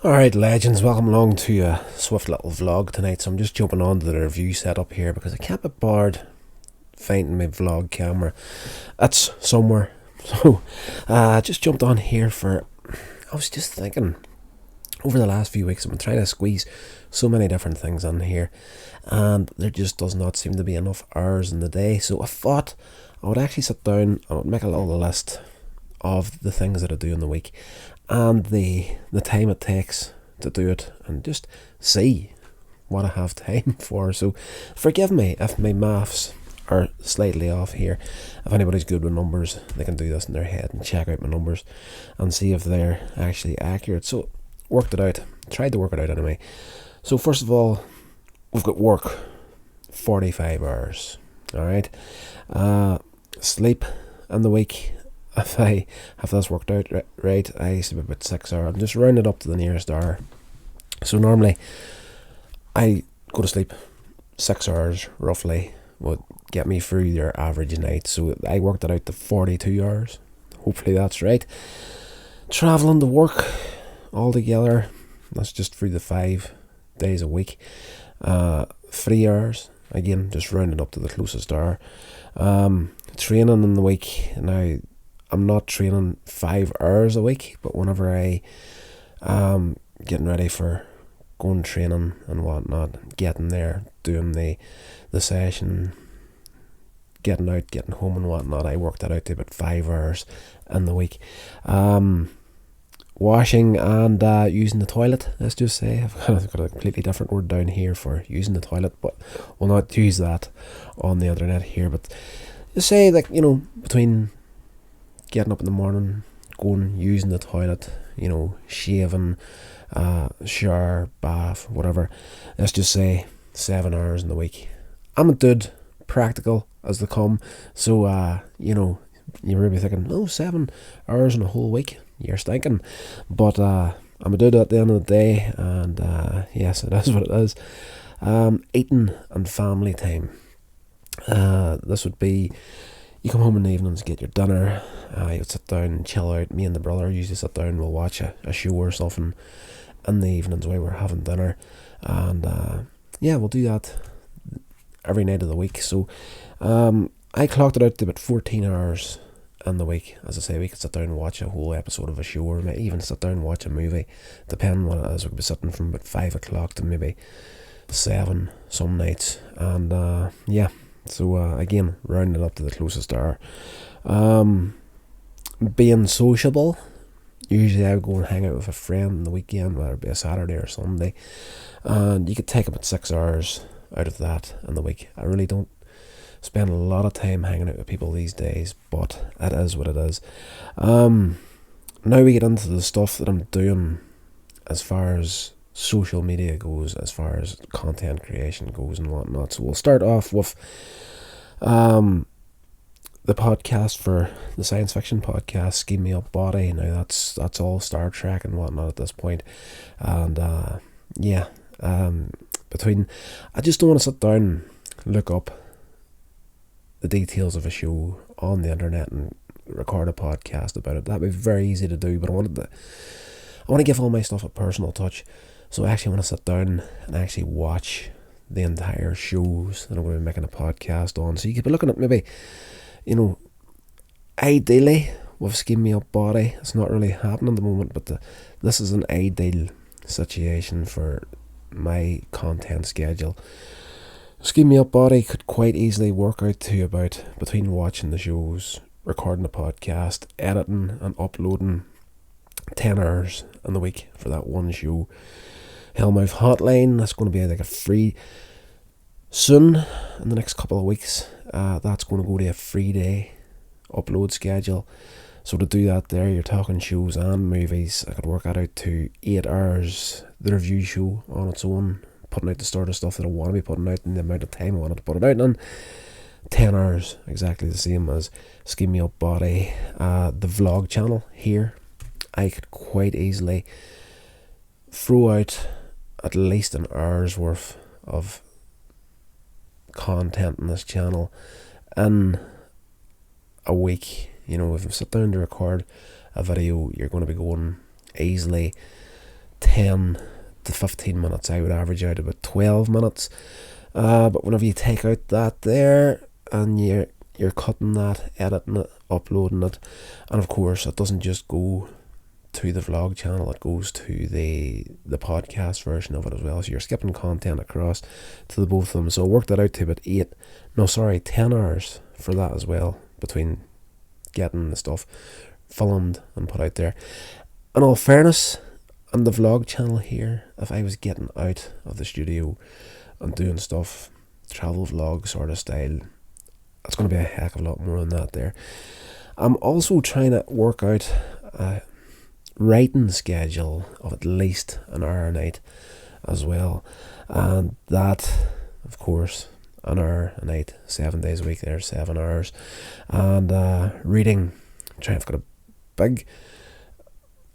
Alright, legends, welcome along to a swift little vlog tonight. So I'm just jumping on to the review setup here because I can't be bored finding my vlog camera. That's somewhere. So I just jumped on here I was just thinking, over the last few weeks I've been trying to squeeze so many different things in here, and there just does not seem to be enough hours in the day. So I thought I would actually sit down and I would make a little list of the things that I do in the week and the time it takes to do it, and just see what I have time for. So forgive me if my maths are slightly off here. If anybody's good with numbers, they can do this in their head and check out my numbers and see if they're actually accurate. So worked it out, tried to work it out anyway. So first of all, we've got work, 45 hours. Alright, sleep in the week, if I have this worked out right, I sleep about 6 hours. I'm just rounding up to the nearest hour. So normally I go to sleep 6 hours roughly, would get me through your average night. So I worked it out to 42 hours. Hopefully that's right. Travelling to work altogether, that's just through the 5 days a week. 3 hours, again, just rounded up to the closest hour. Training in the week, now I'm not training 5 hours a week, but whenever I getting ready for going training and whatnot, getting there, doing the session, getting out, getting home and whatnot, I worked that out to about 5 hours in the week. Washing and using the toilet, let's just say. I've got a completely different word down here for using the toilet, but we'll not use that on the internet here. But you say, like, between getting up in the morning, going, using the toilet, shaving, shower, bath, whatever, let's just say 7 hours in the week. I'm a dude, practical as they come. So you're maybe thinking, 7 hours in a whole week, you're stinking. But I'm a dude at the end of the day, and yes, it is what it is. Eating and family time. This would be, you come home in the evenings, get your dinner, you sit down and chill out. Me and the brother usually sit down and we'll watch a show or something in the evenings while we're having dinner. And we'll do that every night of the week. So I clocked it out to about 14 hours in the week. As I say, we could sit down and watch a whole episode of a show, or maybe even sit down and watch a movie, depending on what it is. We'll be sitting from about 5 o'clock to maybe 7 some nights. And so again, rounding up to the closest hour. Being sociable, usually I would go and hang out with a friend on the weekend, whether it be a Saturday or Sunday, and you could take about 6 hours out of that in the week. I really don't spend a lot of time hanging out with people these days, but it is what it is. Now we get into the stuff that I'm doing as far as social media goes, as far as content creation goes and whatnot. So we'll start off with the podcast, for the science fiction podcast, Sceam Me Up Botty. Now that's all Star Trek and whatnot at this point. And I just don't want to sit down and look up the details of a show on the internet and record a podcast about it. That'd be very easy to do, but I want to give all my stuff a personal touch. So I actually want to sit down and actually watch the entire shows that I'm going to be making a podcast on. So you could be looking at maybe, ideally with Sceam Me Up Botty, it's not really happening at the moment, but this is an ideal situation for my content schedule. Sceam Me Up Botty could quite easily work out to about, between watching the shows, recording the podcast, editing and uploading, 10 hours in the week for that one show. Hellmouth Hotline, that's going to be like a free, soon in the next couple of weeks, that's going to go to a 3-day upload schedule. So to do that there, you're talking shows and movies. I could work that out to 8 hours, the review show on its own, putting out the sort of stuff that I want to be putting out and the amount of time I wanted to put it out in. 10 hours, exactly the same as Sceam Me Up Botty. The vlog channel here, I could quite easily throw out at least an hour's worth of content in this channel in a week. If you sit down to record a video, you're going to be going easily 10 to 15 minutes. I would average out about 12 minutes. But whenever you take out that there and you're cutting that, editing it, uploading it, and of course it doesn't just go to the vlog channel, it goes to the podcast version of it as well, so you're skipping content across to the both of them. So I worked that out to about 10 hours for that as well, between getting the stuff filmed and put out there. In all fairness, on the vlog channel here, if I was getting out of the studio and doing stuff, travel vlog sort of style, it's going to be a heck of a lot more than that there. I'm also trying to work out a writing schedule of at least an hour a night as well, and that, of course, an hour a night, 7 days a week, there's 7 hours. And reading, I've got a big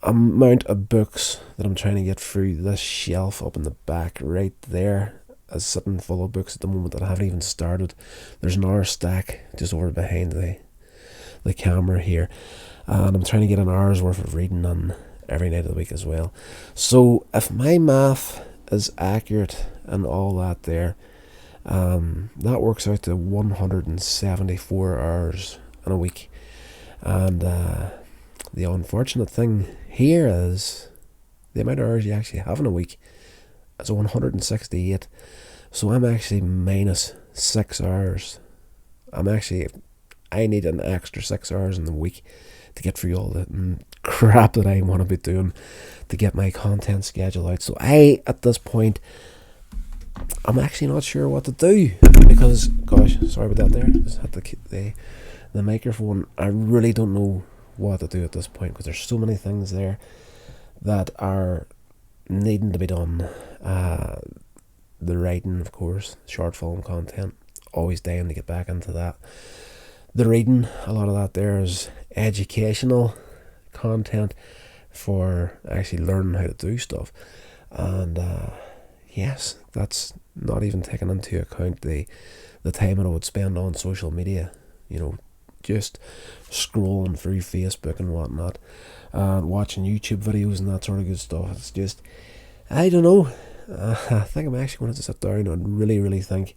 amount of books that I'm trying to get through. This shelf up in the back right there is sitting full of books at the moment that I haven't even started. There's an hour stack just over behind the camera here, and I'm trying to get an hour's worth of reading on every night of the week as well. So if my math is accurate and all that there, that works out to 174 hours in a week. And the unfortunate thing here is the amount of hours you actually have in a week is 168. So I'm actually minus 6 hours. I need an extra 6 hours in the week to get through all the crap that I want to be doing to get my content schedule out. So at this point, I'm actually not sure what to do, because, gosh, sorry about that there, just had the microphone. I really don't know what to do at this point, because there's so many things there that are needing to be done. The writing, of course, short film content, always dying to get back into that. The reading, a lot of that there is educational content for actually learning how to do stuff. And yes, that's not even taking into account the time that I would spend on social media, just scrolling through Facebook and whatnot, and watching YouTube videos and that sort of good stuff. It's just, I don't know. I think I'm actually going to sit down and really, really think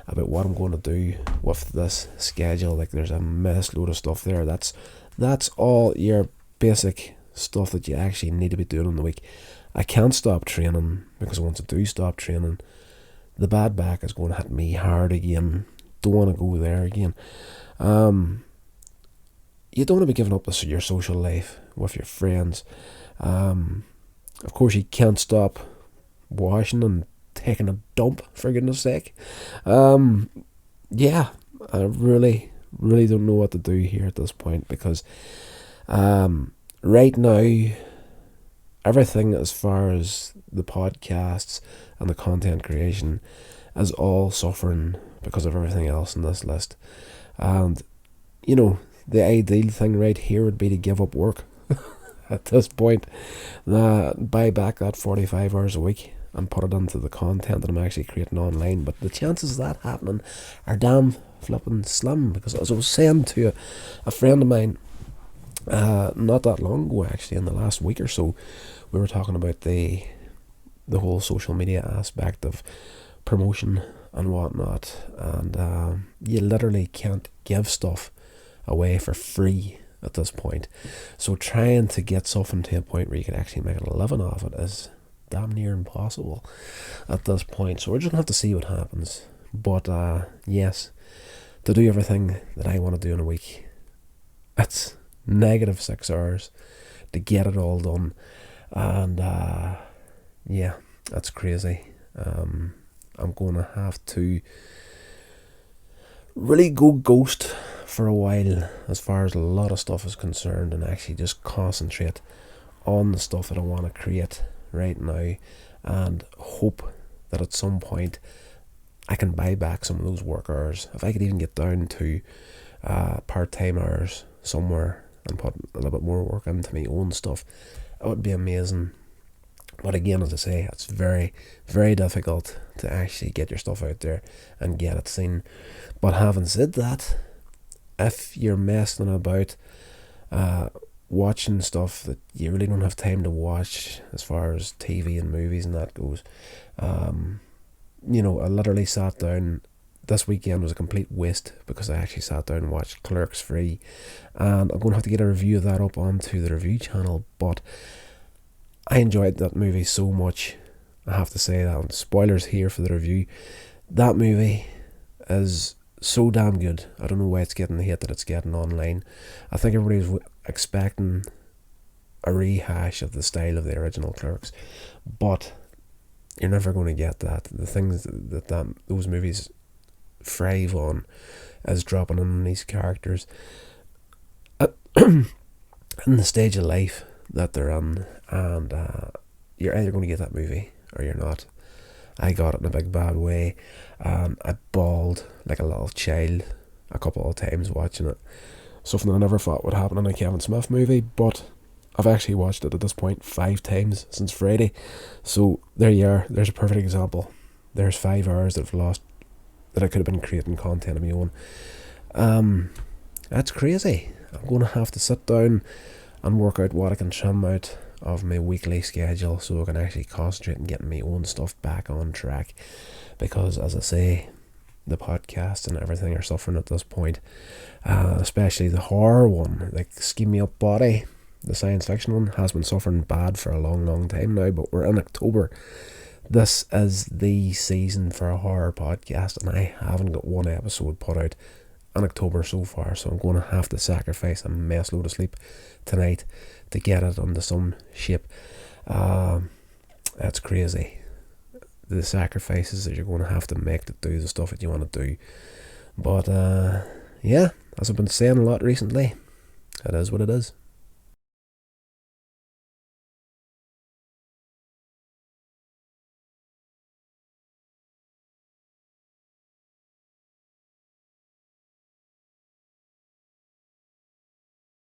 about what I'm going to do with this schedule. Like, there's a mess load of stuff there. That's all your basic stuff that you actually need to be doing in the week. I can't stop training, because once I do stop training, the bad back is going to hit me hard again. Don't want to go there again. You don't want to be giving up your social life with your friends. Of course, you can't stop washing and taking a dump, for goodness sake. Yeah, I really don't know what to do here at this point, because right now, everything as far as the podcasts and the content creation is all suffering because of everything else in this list. And the ideal thing right here would be to give up work at this point, buy back that 45 hours a week and put it into the content that I'm actually creating online. But the chances of that happening are damn flipping slim, because as I was saying to a friend of mine not that long ago, actually in the last week or so, we were talking about the whole social media aspect of promotion and whatnot, and you literally can't give stuff away for free at this point. So trying to get something to a point where you can actually make a living off it is damn near impossible at this point. So we're just gonna have to see what happens. But yes, to do everything that I want to do in a week, it's negative 6 hours to get it all done. And yeah, that's crazy. I'm gonna have to really go ghost for a while as far as a lot of stuff is concerned, and actually just concentrate on the stuff that I want to create right now, and hope that at some point I can buy back some of those work hours. If I could even get down to part-time hours somewhere and put a little bit more work into my own stuff, it would be amazing. But again, as I say, it's very, very difficult to actually get your stuff out there and get it seen. But having said that, if you're messing about watching stuff that you really don't have time to watch as far as TV and movies and that goes. I literally sat down. This weekend was a complete waste because I actually sat down and watched Clerks 3, and I'm going to have to get a review of that up onto the review channel, but I enjoyed that movie so much. I have to say that. And spoilers here for the review. That movie is so damn good. I don't know why it's getting the hate that it's getting online. I think everybody's expecting a rehash of the style of the original Clerks, but you're never going to get that. The things that those movies thrive on is dropping on these characters in the stage of life that they're in, and you're either going to get that movie or you're not. I got it in a big bad way. I bawled like a little child a couple of times watching it. Something I never thought would happen in a Kevin Smith movie, but I've actually watched it at this point 5 times since Friday. So there you are. There's a perfect example. There's 5 hours that I've lost that I could have been creating content of my own. That's crazy. I'm going to have to sit down and work out what I can trim out of my weekly schedule so I can actually concentrate on getting my own stuff back on track, because as I say, the podcast and everything are suffering at this point, especially the horror one, like Sceam Me Up Botty, the science fiction one, has been suffering bad for a long time now, but we're in October. This is the season for a horror podcast, and I haven't got one episode put out in October so far, so I'm going to have to sacrifice a mess load of sleep tonight to get it into some shape. That's crazy, the sacrifices that you're going to have to make to do the stuff that you want to do. But yeah, as I've been saying a lot recently, it is what it is.